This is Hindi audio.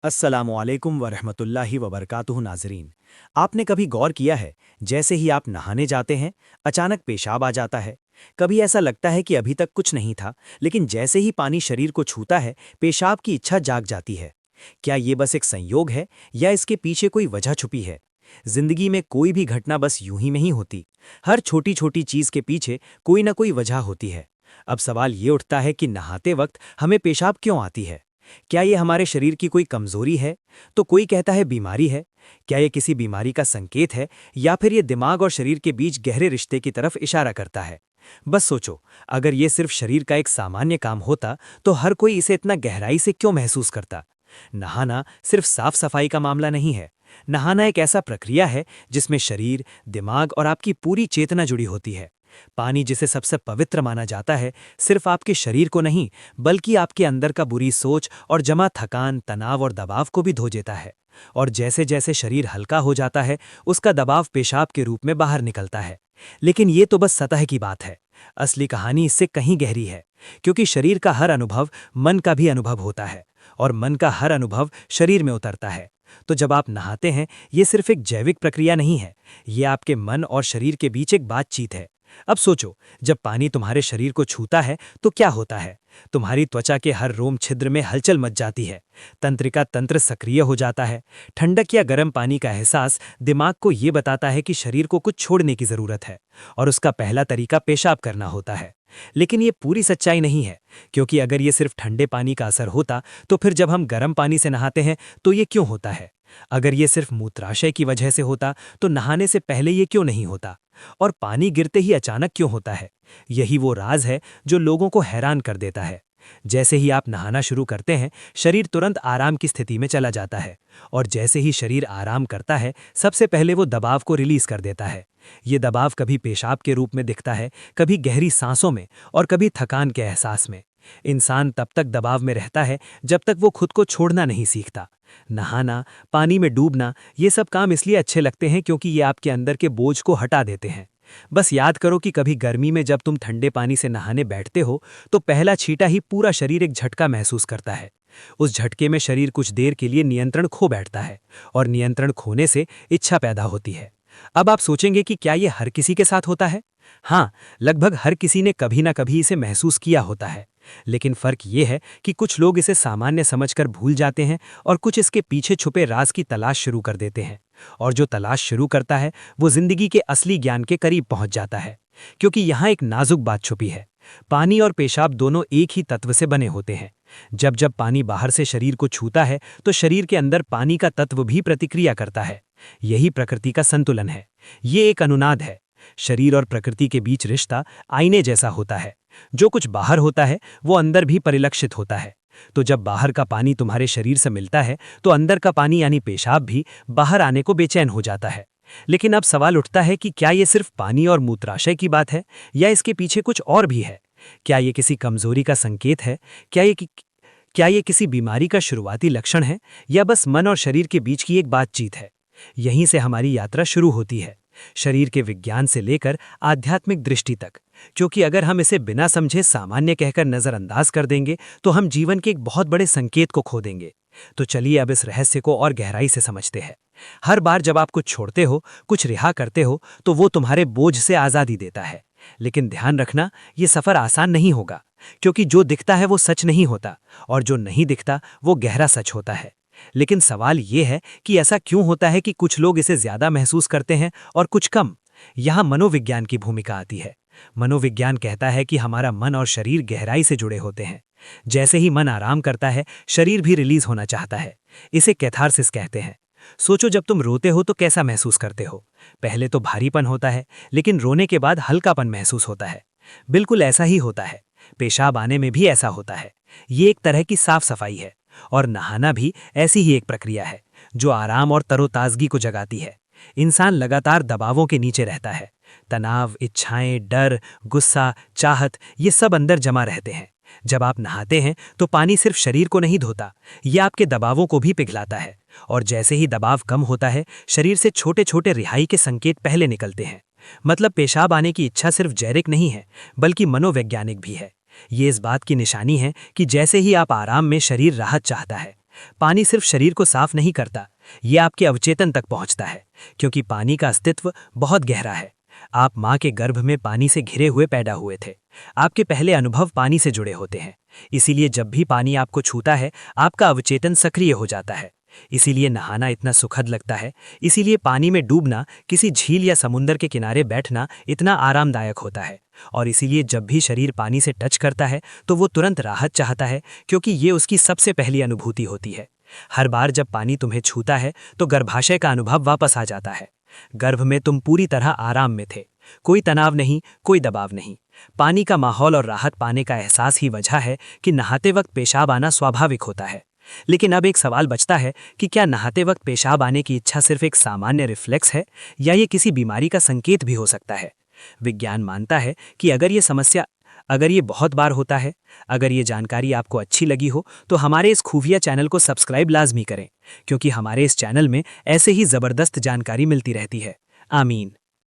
अस्सलामुअलैकुम वरहमतुल्लाहि वबरकातुहु नाज़रीन। आपने कभी गौर किया है, जैसे ही आप नहाने जाते हैं अचानक पेशाब आ जाता है। कभी ऐसा लगता है कि अभी तक कुछ नहीं था, लेकिन जैसे ही पानी शरीर को छूता है पेशाब की इच्छा जाग जाती है। क्या ये बस एक संयोग है या इसके पीछे कोई वजह छुपी है? जिंदगी में कोई भी घटना बस यूं ही नहीं होती। हर छोटी छोटी चीज के पीछे कोई ना कोई वजह होती है। अब सवाल ये उठता है कि नहाते वक्त हमें पेशाब क्यों आती है? क्या ये हमारे शरीर की कोई कमजोरी है? तो कोई कहता है बीमारी है। क्या ये किसी बीमारी का संकेत है, या फिर ये दिमाग और शरीर के बीच गहरे रिश्ते की तरफ इशारा करता है? बस सोचो, अगर ये सिर्फ शरीर का एक सामान्य काम होता तो हर कोई इसे इतना गहराई से क्यों महसूस करता? नहाना सिर्फ साफ सफाई का मामला नहीं है। नहाना एक ऐसा प्रक्रिया है जिसमें शरीर, दिमाग और आपकी पूरी चेतना जुड़ी होती है। पानी, जिसे सबसे पवित्र माना जाता है, सिर्फ आपके शरीर को नहीं बल्कि आपके अंदर का बुरी सोच और जमा थकान, तनाव और दबाव को भी धो देता है। और जैसे जैसे शरीर हल्का हो जाता है उसका दबाव पेशाब के रूप में बाहर निकलता है। लेकिन ये तो बस सतह की बात है। असली कहानी इससे कहीं गहरी है, क्योंकि शरीर का हर अनुभव मन का भी अनुभव होता है, और मन का हर अनुभव शरीर में उतरता है। तो जब आप नहाते हैं, ये सिर्फ एक जैविक प्रक्रिया नहीं है, ये आपके मन और शरीर के बीच एक बातचीत है। अब सोचो, जब पानी तुम्हारे शरीर को छूता है तो क्या होता है? तुम्हारी त्वचा के हर रोम छिद्र में हलचल मच जाती है। तंत्रिका तंत्र सक्रिय हो जाता है। ठंडक या गर्म पानी का एहसास दिमाग को ये बताता है कि शरीर को कुछ छोड़ने की जरूरत है, और उसका पहला तरीका पेशाब करना होता है। लेकिन ये पूरी सच्चाई नहीं है, क्योंकि अगर ये सिर्फ ठंडे पानी का असर होता तो फिर जब हम गर्म पानी से नहाते हैं तो ये क्यों होता है? अगर ये सिर्फ मूत्राशय की वजह से होता तो नहाने से पहले ये क्यों नहीं होता? और पानी गिरते ही अचानक क्यों होता है? यही वो राज है जो लोगों को हैरान कर देता है। जैसे ही आप नहाना शुरू करते हैं, शरीर तुरंत आराम की स्थिति में चला जाता है, और जैसे ही शरीर आराम करता है सबसे पहले वो दबाव को रिलीज कर देता है। ये दबाव कभी पेशाब के रूप में दिखता है, कभी गहरी सांसों में, और कभी थकान के एहसास में। इंसान तब तक दबाव में रहता है जब तक वो खुद को छोड़ना नहीं सीखता। नहाना, पानी में डूबना, ये सब काम इसलिए अच्छे लगते हैं क्योंकि ये आपके अंदर के बोझ को हटा देते हैं। बस याद करो कि कभी गर्मी में जब तुम ठंडे पानी से नहाने बैठते हो तो पहला छींटा ही पूरा शरीर एक झटका महसूस करता है। उस झटके में शरीर कुछ देर के लिए नियंत्रण खो बैठता है, और नियंत्रण खोने से इच्छा पैदा होती है। अब आप सोचेंगे कि क्या ये हर किसी के साथ होता है? हाँ, लगभग हर किसी ने कभी ना कभी इसे महसूस किया होता है। लेकिन फर्क ये है कि कुछ लोग इसे सामान्य समझकर भूल जाते हैं, और कुछ इसके पीछे छुपे राज की तलाश शुरू कर देते हैं। और जो तलाश शुरू करता है वो जिंदगी के असली ज्ञान के करीब पहुंच जाता है। क्योंकि यहाँ एक नाजुक बात छुपी है। पानी और पेशाब दोनों एक ही तत्व से बने होते हैं। जब जब पानी बाहर से शरीर को छूता है तो शरीर के अंदर पानी का तत्व भी प्रतिक्रिया करता है। यही प्रकृति का संतुलन है। ये एक अनुनाद है। शरीर और प्रकृति के बीच रिश्ता आईने जैसा होता है। जो कुछ बाहर होता है वो अंदर भी परिलक्षित होता है। तो जब बाहर का पानी तुम्हारे शरीर से मिलता है तो अंदर का पानी यानी पेशाब भी बाहर आने को बेचैन हो जाता है। लेकिन अब सवाल उठता है कि क्या ये सिर्फ पानी और मूत्राशय की बात है, या इसके पीछे कुछ और भी है? क्या ये किसी कमजोरी का संकेत है? क्या ये किसी बीमारी का शुरुआती लक्षण है, या बस मन और शरीर के बीच की एक बातचीत है? यहीं से हमारी यात्रा शुरू होती है, शरीर के विज्ञान से लेकर आध्यात्मिक दृष्टि तक। क्योंकि अगर हम इसे बिना समझे सामान्य कहकर नजरअंदाज कर देंगे तो हम जीवन के एक बहुत बड़े संकेत को खो देंगे। तो चलिए अब इस रहस्य को और गहराई से समझते हैं। हर बार जब आप कुछ छोड़ते हो, कुछ रिहा करते हो, तो वो तुम्हारे बोझ से आजादी देता है। लेकिन ध्यान रखना, ये सफर आसान नहीं होगा, क्योंकि जो दिखता है वो सच नहीं होता, और जो नहीं दिखता वो गहरा सच होता है। लेकिन सवाल ये है कि ऐसा क्यों होता है कि कुछ लोग इसे ज्यादा महसूस करते हैं और कुछ कम? यहाँ मनोविज्ञान की भूमिका आती है। मनोविज्ञान कहता है कि हमारा मन और शरीर गहराई से जुड़े होते हैं। जैसे ही मन आराम करता है, शरीर भी रिलीज होना चाहता है। इसे कैथारसिस कहते हैं। सोचो, जब तुम रोते हो तो कैसा महसूस करते हो? पहले तो भारीपन होता है, लेकिन रोने के बाद हल्कापन महसूस होता है। बिल्कुल ऐसा ही होता है। पेशाब आने में भी ऐसा होता है। ये एक तरह की साफ सफाई है। और नहाना भी ऐसी ही एक प्रक्रिया है, जो आराम और तरोताजगी को जगाती है। इंसान लगातार दबावों के नीचे रहता है। तनाव, इच्छाएं, डर, गुस्सा, चाहत, ये सब अंदर जमा रहते हैं। जब आप नहाते हैं तो पानी सिर्फ शरीर को नहीं धोता, ये आपके दबावों को भी पिघलाता है। और जैसे ही दबाव कम होता है, शरीर से छोटे छोटे रिहाई के संकेत पहले निकलते हैं। मतलब पेशाब आने की इच्छा सिर्फ जैविक नहीं है, बल्कि मनोवैज्ञानिक भी है। ये इस बात की निशानी है कि जैसे ही आप आराम में शरीर राहत चाहता है, पानी सिर्फ शरीर को साफ नहीं करता, ये आपके अवचेतन तक पहुंचता है, क्योंकि पानी का अस्तित्व बहुत गहरा है। आप माँ के गर्भ में पानी से घिरे हुए पैदा हुए थे। आपके पहले अनुभव पानी से जुड़े होते हैं। इसीलिए जब भी पानी आपको छूता है, आपका अवचेतन सक्रिय हो जाता है। इसीलिए नहाना इतना सुखद लगता है। इसीलिए पानी में डूबना, किसी झील या समुंदर के किनारे बैठना इतना आरामदायक होता है। और इसीलिए जब भी शरीर पानी से टच करता है तो वो तुरंत राहत चाहता है, क्योंकि ये उसकी सबसे पहली अनुभूति होती है। हर बार जब पानी तुम्हें छूता है तो गर्भाशय का अनुभव वापस आ जाता है। गर्भ में तुम पूरी तरह आराम में थे। कोई तनाव नहीं, कोई दबाव नहीं। पानी का माहौल और राहत पाने का एहसास ही वजह है कि नहाते वक्त पेशाब आना स्वाभाविक होता है। लेकिन अब एक सवाल बचता है कि क्या नहाते वक्त पेशाब आने की इच्छा सिर्फ एक सामान्य रिफ्लेक्स है, या ये किसी बीमारी का संकेत भी हो सकता है? विज्ञान मानता है कि अगर ये बहुत बार होता है, अगर ये जानकारी आपको अच्छी लगी हो, तो हमारे इस खुफिया चैनल को सब्सक्राइब लाजमी करें, क्योंकि हमारे इस चैनल में ऐसे ही ज़बरदस्त जानकारी मिलती रहती है। आमीन।